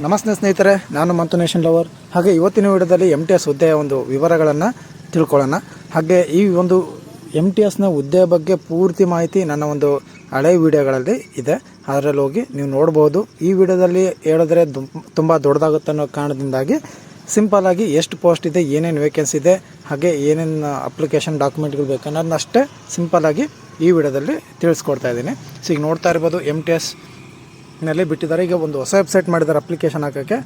ನಮಸ್ತೆ ಸ್ನೇಹಿತರೆ, ನಾನು ಮಂತು ನೇಷನ್ ಲವರ್. ಹಾಗೆ ಇವತ್ತಿನ ವಿಡಿಯೋದಲ್ಲಿ MTS ಹುದ್ದೆಯ ಒಂದು ವಿವರಗಳನ್ನು ತಿಳ್ಕೊಳ್ಳೋಣ. ಹಾಗೆ ಈ ಒಂದು MTSನ ಹುದ್ದೆಯ ಬಗ್ಗೆ ಪೂರ್ತಿ ಮಾಹಿತಿ ನನ್ನ ಒಂದು ಹಳೆ ವಿಡಿಯೋಗಳಲ್ಲಿ ಇದೆ, ಅದರಲ್ಲಿ ಹೋಗಿ ನೀವು ನೋಡ್ಬೋದು. ಈ ವಿಡಿಯೋದಲ್ಲಿ ಹೇಳಿದ್ರೆ ತುಂಬ ದೊಡ್ಡದಾಗುತ್ತೆ ಅನ್ನೋ ಕಾರಣದಿಂದಾಗಿ ಸಿಂಪಲ್ಲಾಗಿ ಎಷ್ಟು ಪೋಸ್ಟ್ ಇದೆ, ಏನೇನು ವೇಕೆನ್ಸಿ ಇದೆ, ಹಾಗೆ ಏನೇನು ಅಪ್ಲಿಕೇಶನ್ ಡಾಕ್ಯುಮೆಂಟ್ಗಳು ಬೇಕು ಅನ್ನೋದನ್ನಷ್ಟೇ ಸಿಂಪಲ್ಲಾಗಿ ಈ ವಿಡಿಯೋದಲ್ಲಿ ತಿಳಿಸ್ಕೊಡ್ತಾ ಇದ್ದೀನಿ. ಸೊ ಈಗ ನೋಡ್ತಾ ಇರ್ಬೋದು, MTS ನಲ್ಲಿ ಬಿಟ್ಟಿದ್ದಾರೆ. ಈಗ ಒಂದು ಹೊಸ ವೆಬ್ಸೈಟ್ ಮಾಡಿದ್ದಾರೆ ಅಪ್ಲಿಕೇಶನ್ ಹಾಕೋಕ್ಕೆ.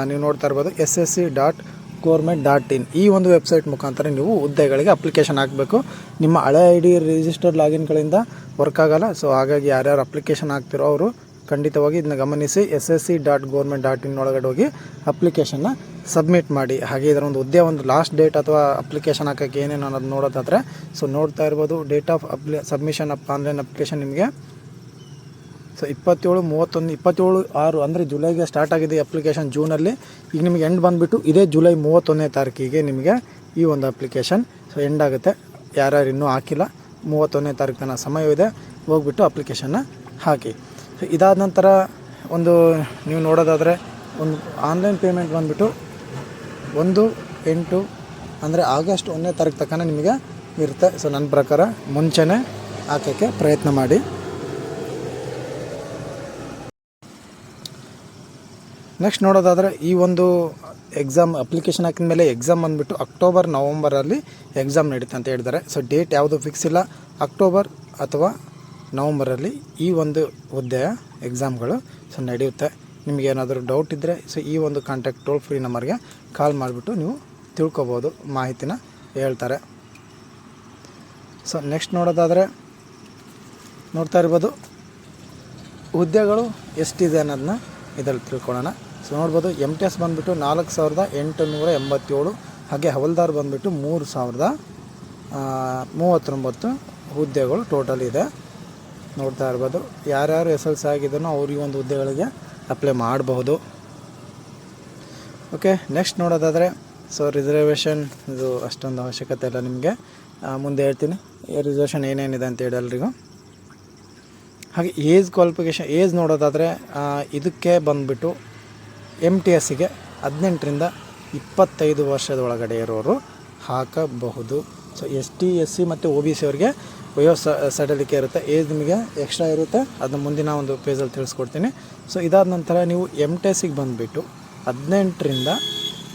ನೀವು ನೋಡ್ತಾ ಇರ್ಬೋದು ssc.government.in. ಈ ಒಂದು ವೆಬ್ಸೈಟ್ ಮುಖಾಂತರ ನೀವು ಹುದ್ದೆಗಳಿಗೆ ಅಪ್ಲಿಕೇಶನ್ ಹಾಕಬೇಕು. ನಿಮ್ಮ ಹಳೆ ID ರಿಜಿಸ್ಟರ್ಡ್ ಲಾಗಿನ್ಗಳಿಂದ ವರ್ಕ್ ಆಗೋಲ್ಲ. ಸೊ ಹಾಗಾಗಿ ಯಾರ್ಯಾರು ಅಪ್ಲಿಕೇಶನ್ ಹಾಕ್ತಿರೋ ಅವರು ಖಂಡಿತವಾಗಿ ಇದನ್ನ ಗಮನಿಸಿ ssc.government.in ಒಳಗಡೆ ಹೋಗಿ ಅಪ್ಲಿಕೇಶನ್ನ ಸಬ್ಮಿಟ್ ಮಾಡಿ. ಹಾಗೆ ಇದರ ಒಂದು ಹುದ್ದೆ ಒಂದು ಲಾಸ್ಟ್ ಡೇಟ್ ಅಥವಾ ಅಪ್ಲಿಕೇಶನ್ ಹಾಕೋಕ್ಕೆ ಏನೇನು ಅನ್ನೋದು ನೋಡೋದಾದರೆ, ಸೊ ನೋಡ್ತಾ ಇರ್ಬೋದು date of submission of online application ನಿಮಗೆ ಸೊ 27/6 ಅಂದರೆ ಜುಲೈಗೆ ಸ್ಟಾರ್ಟ್ ಆಗಿದೆ ಅಪ್ಲಿಕೇಶನ್ ಜೂನಲ್ಲಿ. ಈಗ ನಿಮಗೆ ಎಂಡ್ ಬಂದುಬಿಟ್ಟು ಇದೇ ಜುಲೈ 31ನೇ ತಾರೀಕಿಗೆ ನಿಮಗೆ ಈ ಒಂದು ಅಪ್ಲಿಕೇಶನ್ ಸೊ ಎಂಡ್ ಆಗುತ್ತೆ. ಯಾರ್ಯಾರು ಇನ್ನೂ ಹಾಕಿಲ್ಲ 31ನೇ ತಾರೀಕು ತನಕ ಸಮಯವಿದೆ, ಹೋಗ್ಬಿಟ್ಟು ಅಪ್ಲಿಕೇಶನ್ನ ಹಾಕಿ. ಸೊ ಇದಾದ ನಂತರ ಒಂದು ನೀವು ನೋಡೋದಾದರೆ ಒಂದು ಆನ್ಲೈನ್ ಪೇಮೆಂಟ್ ಬಂದುಬಿಟ್ಟು 1/8 ಅಂದರೆ ಆಗಸ್ಟ್ 1ನೇ ತಾರೀಕು ತನಕ ನಿಮಗೆ ಇರುತ್ತೆ. ಸೊ ನನ್ನ ಪ್ರಕಾರ ಮುಂಚೆನೇ ಹಾಕೋಕ್ಕೆ ಪ್ರಯತ್ನ ಮಾಡಿ. ನೆಕ್ಸ್ಟ್ ನೋಡೋದಾದರೆ ಈ ಒಂದು ಎಕ್ಸಾಮ್ ಅಪ್ಲಿಕೇಶನ್ ಹಾಕಿದ ಮೇಲೆ ಎಕ್ಸಾಮ್ ಬಂದುಬಿಟ್ಟು ಅಕ್ಟೋಬರ್ ನವಂಬರಲ್ಲಿ ಎಕ್ಸಾಮ್ ನಡೀತೆ ಅಂತ ಹೇಳಿದ್ದಾರೆ. ಸೊ ಡೇಟ್ ಯಾವುದು ಫಿಕ್ಸ್ ಇಲ್ಲ, ಅಕ್ಟೋಬರ್ ಅಥವಾ ನವಂಬರಲ್ಲಿ ಈ ಒಂದು ಹುದ್ದೆಯ ಎಕ್ಸಾಮ್ಗಳು ಸೊ ನಡೆಯುತ್ತೆ. ನಿಮಗೇನಾದರೂ ಡೌಟ್ ಇದ್ದರೆ ಸೊ ಈ ಒಂದು ಕಾಂಟ್ಯಾಕ್ಟ್ ಟೋಲ್ ಫ್ರೀ ನಂಬರ್ಗೆ ಕಾಲ್ ಮಾಡಿಬಿಟ್ಟು ನೀವು ತಿಳ್ಕೊಬೋದು, ಮಾಹಿತಿನ ಹೇಳ್ತಾರೆ. ಸೊ ನೆಕ್ಸ್ಟ್ ನೋಡೋದಾದರೆ ನೋಡ್ತಾ ಇರ್ಬೋದು ಹುದ್ದೆಗಳು ಎಷ್ಟಿದೆ ಅನ್ನೋದನ್ನ ಇದರಲ್ಲಿ ತಿಳ್ಕೊಳ್ಳೋಣ. ಸೊ ನೋಡ್ಬೋದು MTS ಬಂದುಬಿಟ್ಟು 4887, ಹಾಗೆ ಹವಲ್ದಾರ್ ಬಂದುಬಿಟ್ಟು 3039 ಹುದ್ದೆಗಳು ಟೋಟಲ್ ಇದೆ. ನೋಡ್ತಾ ಇರ್ಬೋದು ಯಾರ್ಯಾರು SLC ಆಗಿದ್ದನೋ ಅವ್ರು ಈ ಒಂದು ಹುದ್ದೆಗಳಿಗೆ ಅಪ್ಲೈ ಮಾಡಬಹುದು. ಓಕೆ, ನೆಕ್ಸ್ಟ್ ನೋಡೋದಾದರೆ ಸೊ ರಿಸರ್ವೇಷನ್ ಇದು ಅಷ್ಟೊಂದು ಅವಶ್ಯಕತೆ ಇಲ್ಲ, ನಿಮಗೆ ಮುಂದೆ ಹೇಳ್ತೀನಿ ರಿಸರ್ವೇಷನ್ ಏನೇನಿದೆ ಅಂತೇಳಿ ಎಲ್ರಿಗೂ. ಹಾಗೆ ಏಜ್ ಕ್ವಾಲಿಫಿಕೇಷನ್ ಏಜ್ ನೋಡೋದಾದರೆ ಇದಕ್ಕೆ ಬಂದುಬಿಟ್ಟು MTSಗೆ 18ರಿಂದ 25 ವರ್ಷದ ಒಳಗಡೆ ಇರೋರು ಹಾಕಬಹುದು. ಸೊ ST SC ಮತ್ತು OBC ಅವರಿಗೆ ಸಡಲಿಕೆ ಇರುತ್ತೆ. ಏಜ್ ನಿಮಗೆ ಎಕ್ಸ್ಟ್ರಾ ಇರುತ್ತೆ, ಅದನ್ನ ಮುಂದಿನ ಒಂದು ಪೇಜಲ್ಲಿ ತಿಳಿಸ್ಕೊಡ್ತೀನಿ. ಸೊ ಇದಾದ ನಂತರ ನೀವು MTSಗೆ ಬಂದುಬಿಟ್ಟು 18ರಿಂದ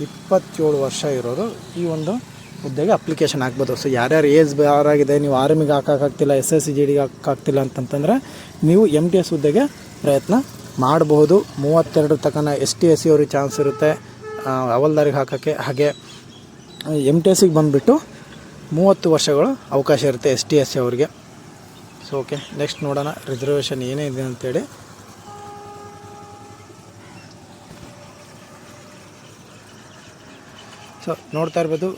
27 ವರ್ಷ ಇರೋರು ಈ ಒಂದು ಹುದ್ದೆಗೆ ಅಪ್ಲಿಕೇಶನ್ ಹಾಕ್ಬೋದು. ಸೊ ಯಾರ್ಯಾರು ಏಜ್ ಬಾರಾಗಿದೆ, ನೀವು ಆರ್ಮಿಗೆ ಹಾಕೋಕ್ಕಾಗ್ತಿಲ್ಲ, SSC GDಗೆ ಹಾಕೋಕ್ಕಾಗ್ತಿಲ್ಲ ಅಂತಂತಂದರೆ ನೀವು MTS ಹುದ್ದೆಗೆ ಪ್ರಯತ್ನ ಮಾಡಬಹುದು. 32 ತನಕ ST SC ಅವ್ರಿಗೆ ಚಾನ್ಸ್ ಇರುತ್ತೆ ಹವಲ್ದಾರಿಗೆ ಹಾಕೋಕ್ಕೆ. ಹಾಗೆ MTSಗೆ ಬಂದುಬಿಟ್ಟು 30 ವರ್ಷಗಳು ಅವಕಾಶ ಇರುತ್ತೆ ST SC ಅವರಿಗೆ. ಸೊ ಓಕೆ, ನೆಕ್ಸ್ಟ್ ನೋಡೋಣ ರಿಸರ್ವೇಷನ್ ಏನೇನಿದೆ ಅಂತೇಳಿ. ಸೊ ನೋಡ್ತಾ ಇರ್ಬೋದು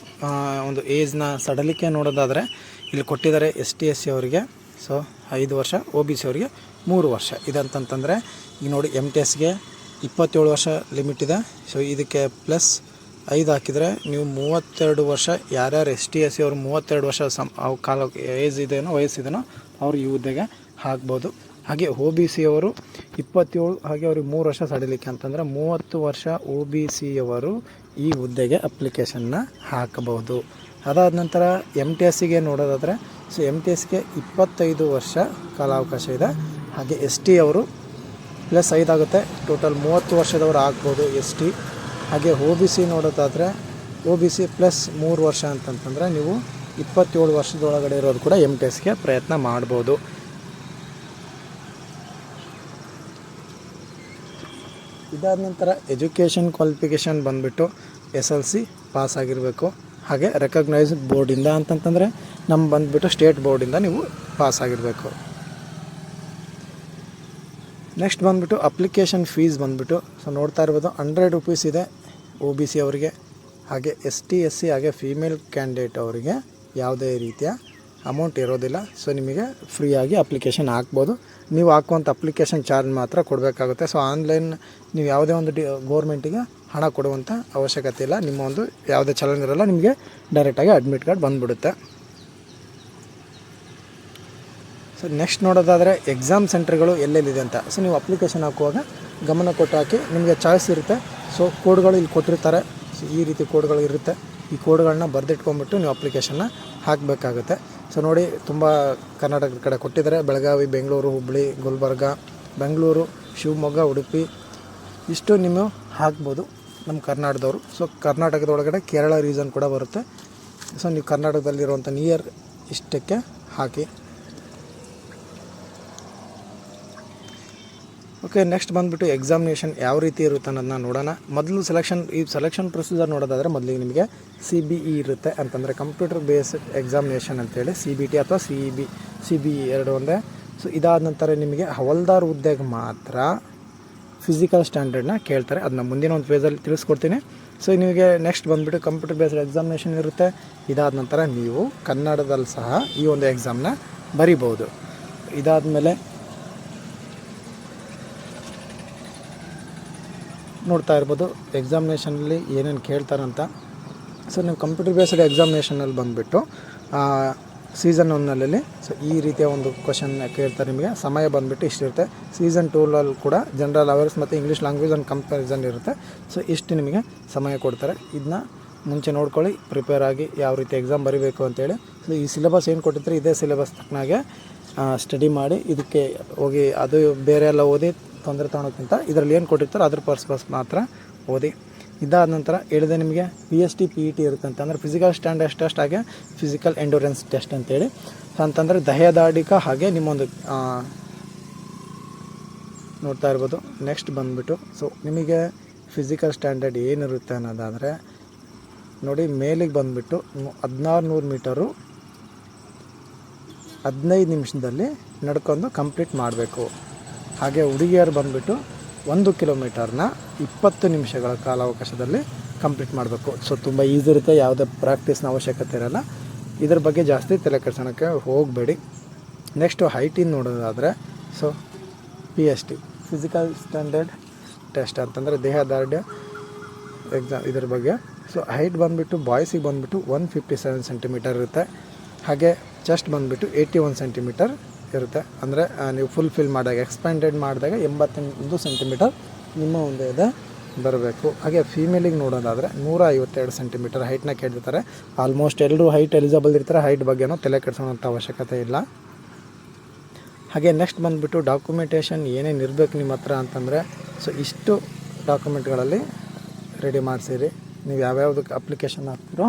ಒಂದು ಏಜ್ನ ಸಡಲಿಕೆ ನೋಡೋದಾದರೆ ಇಲ್ಲಿ ಕೊಟ್ಟಿದ್ದಾರೆ ST SC ಅವರಿಗೆ ಸೊ 5 ವರ್ಷ, OBC ಅವರಿಗೆ 3 ವರ್ಷ ಇದೆ ಅಂತಂತಂದರೆ ಈಗ ನೋಡಿ MTSಗೆ 27 ವರ್ಷ ಲಿಮಿಟ್ ಇದೆ. ಸೊ ಇದಕ್ಕೆ ಪ್ಲಸ್ 5 ಹಾಕಿದರೆ ನೀವು 32 ವರ್ಷ, ಯಾರ್ಯಾರು ST SC ಅವರು 32 ವರ್ಷ ಕಾಲ ಏಜ್ ಇದೆಯೋ ವಯಸ್ಸಿದೆಯೋ ಅವ್ರು ಈ ಹುದ್ದೆಗೆ ಹಾಕ್ಬೋದು. ಹಾಗೆ OBC ಅವರು 27, ಹಾಗೆ ಅವ್ರಿಗೆ 3 ವರ್ಷ ಸಡಿಲಿಕ್ಕೆ ಅಂತಂದರೆ 30 ವರ್ಷ OBC ಅವರು ಈ ಹುದ್ದೆಗೆ ಅಪ್ಲಿಕೇಶನ್ನ ಹಾಕಬಹುದು. ಅದಾದ ನಂತರ MTSಗೆ ನೋಡೋದಾದರೆ ಸೊ MTSಗೆ 25 ವರ್ಷ ಕಾಲಾವಕಾಶ ಇದೆ. ಹಾಗೆ ST ಅವರು ಪ್ಲಸ್ 5 ಆಗುತ್ತೆ, ಟೋಟಲ್ 30 ವರ್ಷದವರು ಆಗ್ಬೋದು ST. ಹಾಗೆ OBC ನೋಡೋದಾದರೆ OBC ಪ್ಲಸ್ 3 ವರ್ಷ ಅಂತಂತಂದರೆ ನೀವು 27 ವರ್ಷದೊಳಗಡೆ ಇರೋದು ಕೂಡ MTSಗೆ ಪ್ರಯತ್ನ ಮಾಡ್ಬೋದು. ಇದಾದ ನಂತರ ಎಜುಕೇಷನ್ ಕ್ವಾಲಿಫಿಕೇಷನ್ ಬಂದುಬಿಟ್ಟು SLC ಪಾಸ್ ಆಗಿರಬೇಕು. ಹಾಗೆ ರೆಕಗ್ನೈಸ್ಡ್ ಬೋರ್ಡಿಂದ ಅಂತಂತಂದರೆ ನಮ್ಮ ಬಂದುಬಿಟ್ಟು ಸ್ಟೇಟ್ ಬೋರ್ಡಿಂದ ನೀವು ಪಾಸ್ ಆಗಿರಬೇಕು. ನೆಕ್ಸ್ಟ್ ಬಂದುಬಿಟ್ಟು ಅಪ್ಲಿಕೇಶನ್ ಫೀಸ್ ಬಂದುಬಿಟ್ಟು ಸೊ ನೋಡ್ತಾ ಇರ್ಬೋದು 100 ರೂಪೀಸ್ ಇದೆ OBC ಅವರಿಗೆ. ಹಾಗೆ ST SC ಹಾಗೆ ಫೀಮೇಲ್ ಕ್ಯಾಂಡಿಡೇಟ್ ಅವರಿಗೆ ಯಾವುದೇ ರೀತಿಯ ಅಮೌಂಟ್ ಇರೋದಿಲ್ಲ. ಸೊ ನಿಮಗೆ ಫ್ರೀಯಾಗಿ ಅಪ್ಲಿಕೇಶನ್ ಹಾಕ್ಬೋದು. ನೀವು ಹಾಕುವಂಥ ಅಪ್ಲಿಕೇಶನ್ ಚಾರ್ಜ್ ಮಾತ್ರ ಕೊಡಬೇಕಾಗುತ್ತೆ. ಸೊ ಆನ್ಲೈನ್ ನೀವು ಯಾವುದೇ ಒಂದು ಗೌರ್ಮೆಂಟಿಗೆ ಹಣ ಕೊಡುವಂಥ ಅವಶ್ಯಕತೆ ಇಲ್ಲ, ನಿಮ್ಮ ಒಂದು ಯಾವುದೇ ಚಲನ್ ಇರೋಲ್ಲ, ನಿಮಗೆ ಡೈರೆಕ್ಟಾಗಿ ಅಡ್ಮಿಟ್ ಕಾರ್ಡ್ ಬಂದುಬಿಡುತ್ತೆ. ಸೊ ನೆಕ್ಸ್ಟ್ ನೋಡೋದಾದರೆ ಎಕ್ಸಾಮ್ ಸೆಂಟರ್ಗಳು ಎಲ್ಲೆಲ್ಲಿದೆ ಅಂತ. ಸೊ ನೀವು ಅಪ್ಲಿಕೇಶನ್ ಹಾಕುವಾಗ ಗಮನ ಕೊಟ್ಟು ಹಾಕಿ, ನಿಮಗೆ ಚಾಯ್ಸ್ ಇರುತ್ತೆ. ಸೊ ಕೋಡ್ಗಳು ಇಲ್ಲಿ ಕೊಟ್ಟಿರ್ತಾರೆ. ಸೊ ಈ ರೀತಿ ಕೋಡ್ಗಳು ಇರುತ್ತೆ. ಈ ಕೋಡ್ಗಳನ್ನ ಬರೆದಿಟ್ಕೊಂಡ್ಬಿಟ್ಟು ನೀವು ಅಪ್ಲಿಕೇಶನ್ನ ಹಾಕಬೇಕಾಗುತ್ತೆ. ಸೊ ನೋಡಿ, ತುಂಬ ಕರ್ನಾಟಕದ ಕಡೆ ಕೊಟ್ಟಿದ್ದಾರೆ. ಬೆಳಗಾವಿ, ಬೆಂಗಳೂರು, ಹುಬ್ಬಳ್ಳಿ, ಗುಲ್ಬರ್ಗ, ಬೆಂಗಳೂರು, ಶಿವಮೊಗ್ಗ, ಉಡುಪಿ, ಇಷ್ಟು ನೀವು ಹಾಕ್ಬೋದು ನಮ್ಮ ಕರ್ನಾಟಕದವರು. ಸೊ ಕರ್ನಾಟಕದೊಳಗಡೆ ಕೇರಳ ರೀಸನ್ ಕೂಡ ಬರುತ್ತೆ. ಸೊ ನೀವು ಕರ್ನಾಟಕದಲ್ಲಿರುವಂಥ ನಿಯರ್ ಇಷ್ಟಕ್ಕೆ ಹಾಕಿ. ಓಕೆ, ನೆಕ್ಸ್ಟ್ ಬಂದುಬಿಟ್ಟು ಎಕ್ಸಾಮಿನೇಷನ್ ಯಾವ ರೀತಿ ಇರುತ್ತೆ ಅನ್ನೋದನ್ನ ನೋಡೋಣ. ಮೊದಲು ಸೆಲೆಕ್ಷನ್ ಪ್ರೊಸೀಜರ್ ನೋಡೋದಾದರೆ ಮೊದಲಿಗೆ ನಿಮಗೆ CBE ಇರುತ್ತೆ, ಅಂತಂದರೆ ಕಂಪ್ಯೂಟರ್ ಬೇಸ್ಡ್ ಎಕ್ಸಾಮಿನೇಷನ್ ಅಂತೇಳಿ. CBT ಅಥವಾ CBE ಎರಡು ಒಂದೇ. ಸೊ ಇದಾದ ನಂತರ ನಿಮಗೆ ಹವಾಲ್ದಾರ್ ಹುದ್ದೆಗೆ ಮಾತ್ರ ಫಿಸಿಕಲ್ ಸ್ಟ್ಯಾಂಡರ್ಡ್ನ ಕೇಳ್ತಾರೆ. ಅದನ್ನ ಮುಂದಿನ ಒಂದು ಪೇಜಲ್ಲಿ ತಿಳಿಸ್ಕೊಡ್ತೀನಿ. ಸೊ ನಿಮಗೆ ನೆಕ್ಸ್ಟ್ ಬಂದುಬಿಟ್ಟು ಕಂಪ್ಯೂಟರ್ ಬೇಸ್ಡ್ ಎಕ್ಸಾಮಿನೇಷನ್ ಇರುತ್ತೆ. ಇದಾದ ನಂತರ ನೀವು ಕನ್ನಡದಲ್ಲಿ ಸಹ ಈ ಒಂದು ಎಕ್ಸಾಮ್ನ ಬರಿಬೋದು. ಇದಾದಮೇಲೆ ನೋಡ್ತಾ ಇರ್ಬೋದು ಎಕ್ಸಾಮಿನೇಷನಲ್ಲಿ ಏನೇನು ಕೇಳ್ತಾರಂತ. ಸೊ ನೀವು ಕಂಪ್ಯೂಟರ್ ಬೇಸ್ಡ್ ಎಕ್ಸಾಮಿನೇಷನಲ್ಲಿ ಬಂದುಬಿಟ್ಟು ಸೀಸನ್ 1ನಲ್ಲಿ ಸೊ ಈ ರೀತಿಯ ಒಂದು ಕ್ವಶನ್ ಕೇಳ್ತಾರೆ. ನಿಮಗೆ ಸಮಯ ಬಂದುಬಿಟ್ಟು ಇಷ್ಟಿರುತ್ತೆ. ಸೀಸನ್ 2ನಲ್ಲಿ ಕೂಡ ಜನರಲ್ ಅವೇರ್ಸ್ ಮತ್ತು ಇಂಗ್ಲೀಷ್ ಲ್ಯಾಂಗ್ವೇಜ್ ಆ್ಯಂಡ್ ಕಂಪ್ಯಾರಿಸನ್ ಇರುತ್ತೆ. ಸೊ ಇಷ್ಟು ನಿಮಗೆ ಸಮಯ ಕೊಡ್ತಾರೆ. ಇದನ್ನ ಮುಂಚೆ ನೋಡ್ಕೊಳ್ಳಿ, ಪ್ರಿಪೇರ್ ಆಗಿ ಯಾವ ರೀತಿ ಎಕ್ಸಾಮ್ ಬರೀಬೇಕು ಅಂತೇಳಿ. ಸೊ ಈ ಸಿಲೆಬಸ್ ಏನು ಕೊಟ್ಟಿರ್ತಾರೆ ಇದೇ ಸಿಲೆಬಸ್ ತಕ್ಕನಾಗೆ ಸ್ಟಡಿ ಮಾಡಿ, ಇದಕ್ಕೆ ಹೋಗಿ ಅದು ಬೇರೆ ಎಲ್ಲ ಓದಿ ತೊಂದರೆ ತೊಗೊಳೋಕ್ಕಿಂತ ಇದರಲ್ಲಿ ಏನು ಕೊಟ್ಟಿರ್ತಾರೋ ಅದ್ರ ಪರ್ಸ್ಪಸ್ ಮಾತ್ರ ಓದಿ. ಇದಾದ ನಂತರ ಹೇಳಿದೆ ನಿಮಗೆ PST PET ಇರುತ್ತೆ ಅಂತಂದರೆ ಫಿಸಿಕಲ್ ಸ್ಟ್ಯಾಂಡರ್ಡ್ ಟೆಸ್ಟ್, ಹಾಗೆ ಫಿಸಿಕಲ್ ಎಂಡೂರೆನ್ಸ್ ಟೆಸ್ಟ್ ಅಂತೇಳಿ. ಅಂತಂದರೆ ದಹದಾಡಿಕ ಹಾಗೆ ನಿಮ್ಮೊಂದು ನೋಡ್ತಾ ಇರ್ಬೋದು. ನೆಕ್ಸ್ಟ್ ಬಂದುಬಿಟ್ಟು ಸೊ ನಿಮಗೆ ಫಿಸಿಕಲ್ ಸ್ಟ್ಯಾಂಡರ್ಡ್ ಏನಿರುತ್ತೆ ಅನ್ನೋದಾದರೆ ನೋಡಿ, ಮೇಲಿಗೆ ಬಂದುಬಿಟ್ಟು 1600 ಮೀಟರು 15 ನಿಮಿಷದಲ್ಲಿ ನಡ್ಕೊಂಡು ಕಂಪ್ಲೀಟ್ ಮಾಡಬೇಕು. ಹಾಗೆ ಹುಡುಗಿಯರು ಬಂದುಬಿಟ್ಟು 1 ಕಿಲೋಮೀಟರ್ನ 20 ನಿಮಿಷಗಳ ಕಾಲಾವಕಾಶದಲ್ಲಿ ಕಂಪ್ಲೀಟ್ ಮಾಡಬೇಕು. ಸೊ ತುಂಬ ಈಸಿ ಇರುತ್ತೆ, ಯಾವುದೇ ಪ್ರಾಕ್ಟೀಸ್ನ ಅವಶ್ಯಕತೆ ಇರೋಲ್ಲ. ಇದ್ರ ಬಗ್ಗೆ ಜಾಸ್ತಿ ತಲೆ ಕೆಡ್ಸೋಕ್ಕೆ ಹೋಗಬೇಡಿ. ನೆಕ್ಸ್ಟು ಹೈಟಿನ ನೋಡೋದಾದರೆ so PST physical standard test ಅಂತಂದರೆ ದೇಹದಾರ್ಢ್ಯ ಎಕ್ಸಾಮ್ ಇದ್ರ ಬಗ್ಗೆ. ಸೊ ಹೈಟ್ ಬಂದುಬಿಟ್ಟು ಬಾಯ್ಸಿಗೆ ಬಂದುಬಿಟ್ಟು 157 ಸೆಂಟಿಮೀಟರ್ ಇರುತ್ತೆ. ಹಾಗೆ ಚೆಸ್ಟ್ ಬಂದುಬಿಟ್ಟು 81 ಸೆಂಟಿಮೀಟರ್ ಇರುತ್ತೆ. ಅಂದರೆ ನೀವು ಫುಲ್ಫಿಲ್ ಮಾಡಿದಾಗ ಎಕ್ಸ್ಪ್ಯಾಂಡೆಡ್ ಮಾಡಿದಾಗ 81 ಸೆಂಟಿಮೀಟರ್ ನಿಮ್ಮ ಒಂದು ಇದೆ ಬರಬೇಕು. ಹಾಗೆ ಫೀಮೇಲಿಗೆ ನೋಡೋದಾದರೆ 152 ಸೆಂಟಿಮೀಟರ್ ಹೈಟ್ನ ಕೇಳಿರ್ತಾರೆ. ಆಲ್ಮೋಸ್ಟ್ ಎಲ್ಲರೂ ಹೈಟ್ ಎಲಿಜಿಬಲ್ ಇರ್ತಾರೆ. ಹೈಟ್ ಬಗ್ಗೆನೂ ತಲೆ ಕೆಡಿಸೋವಂಥ ಅವಶ್ಯಕತೆ ಇಲ್ಲ. ಹಾಗೆ ನೆಕ್ಸ್ಟ್ ಬಂದುಬಿಟ್ಟು ಡಾಕ್ಯುಮೆಂಟೇಷನ್ ಏನೇನು ಇರಬೇಕು ನಿಮ್ಮ ಹತ್ರ ಅಂತಂದರೆ ಸೊ ಇಷ್ಟು ಡಾಕ್ಯುಮೆಂಟ್ಗಳಲ್ಲಿ ರೆಡಿ ಮಾಡಿಸಿರಿ. ನೀವು ಯಾವ್ಯಾವುದಕ್ಕೆ ಅಪ್ಲಿಕೇಶನ್ ಹಾಕ್ತಿರೋ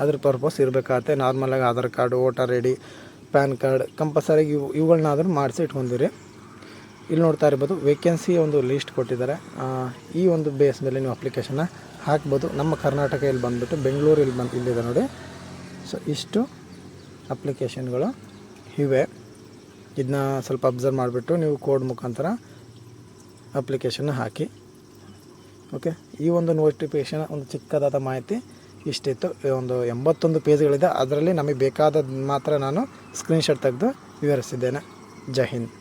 ಅದ್ರ ಪರ್ಪಸ್ ಇರಬೇಕಾಗತ್ತೆ. ನಾರ್ಮಲಾಗಿ Aadhaar card, voter I D, PAN card compulsory ಇವುಗಳನ್ನಾದರೂ ಮಾಡಿಸಿ ಇಟ್ಕೊಂಡಿರಿ. ಇಲ್ಲಿ ನೋಡ್ತಾ ಇರ್ಬೋದು ವೇಕೆನ್ಸಿ ಒಂದು ಲೀಸ್ಟ್ ಕೊಟ್ಟಿದ್ದಾರೆ. ಈ ಒಂದು ಬೇಸ್ ಮೇಲೆ ನೀವು ಅಪ್ಲಿಕೇಶನ್ನ ಹಾಕ್ಬೋದು. ನಮ್ಮ ಕರ್ನಾಟಕ ಇಲ್ಲಿ ಬಂದುಬಿಟ್ಟು ಬೆಂಗಳೂರು ಇಲ್ಲಿದೆ ನೋಡಿ. ಸೊ ಇಷ್ಟು ಅಪ್ಲಿಕೇಶನ್ಗಳು ಇವೆ. ಇದನ್ನ ಸ್ವಲ್ಪ ಅಬ್ಸರ್ವ್ ಮಾಡಿಬಿಟ್ಟು ನೀವು ಕೋಡ್ ಮುಖಾಂತರ ಅಪ್ಲಿಕೇಶನ್ನ ಹಾಕಿ. ಓಕೆ, ಈ ಒಂದು ನೋಟಿಫಿಕೇಷನ್ ಒಂದು ಚಿಕ್ಕದಾದ ಮಾಹಿತಿ ಇಷ್ಟಿತ್ತು. ಒಂದು 81 ಪೇಜ್ಗಳಿದೆ. ಅದರಲ್ಲಿ ನಮಗೆ ಬೇಕಾದ ಮಾತ್ರ ನಾನು ಸ್ಕ್ರೀನ್ಶಾಟ್ ತೆಗೆದು ವಿವರಿಸಿದ್ದೇನೆ. ಜೈ ಹಿಂದ್.